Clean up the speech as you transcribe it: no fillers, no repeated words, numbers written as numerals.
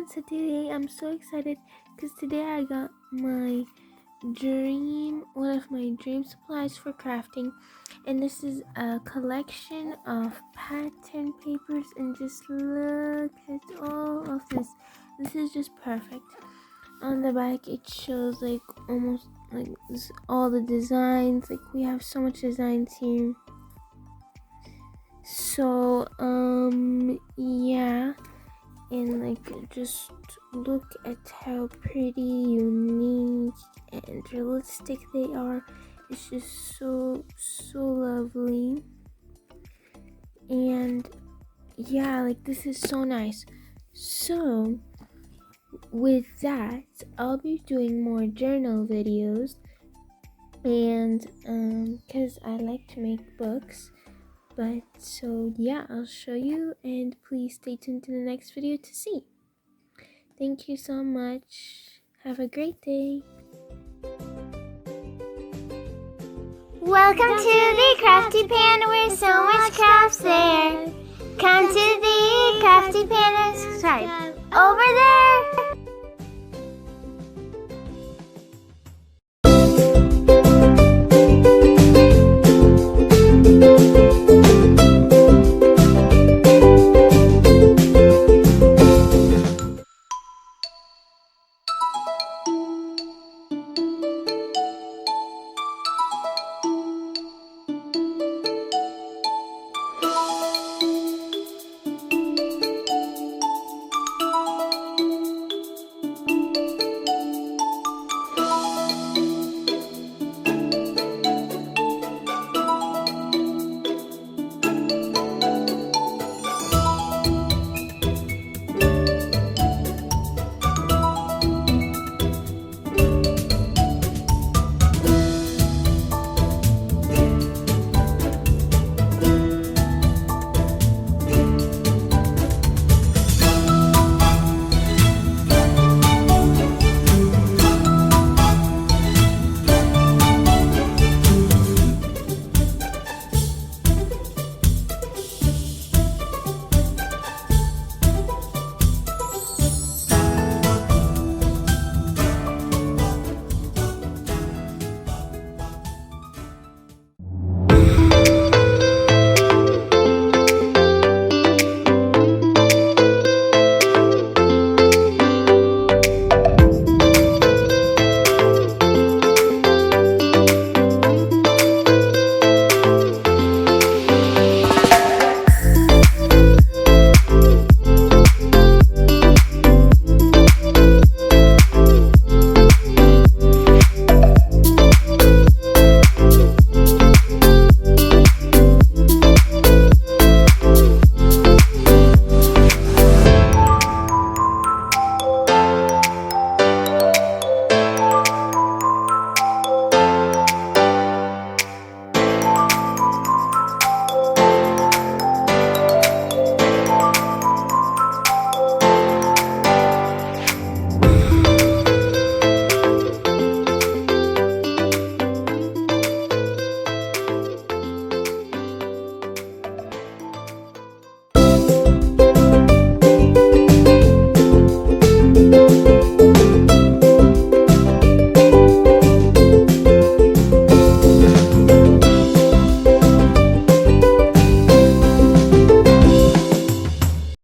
So today I'm so excited because today I got one of my dream supplies for crafting, and this is a collection of pattern papers, and just look at all of this. This is just perfect. On the back it shows like almost like all the designs. Like we have so much designs here. So yeah, and like just look at how pretty, unique, and realistic they are. It's just so lovely. And yeah, like this is so nice. So with that, I'll be doing more journal videos, and because I like to make books. But so yeah, I'll show you, and please stay tuned to the next video to see. Thank you so much. Have a great day. Welcome to the Crafty Panda, where so much crafts there. Come to the Crafty Panda, subscribe over there.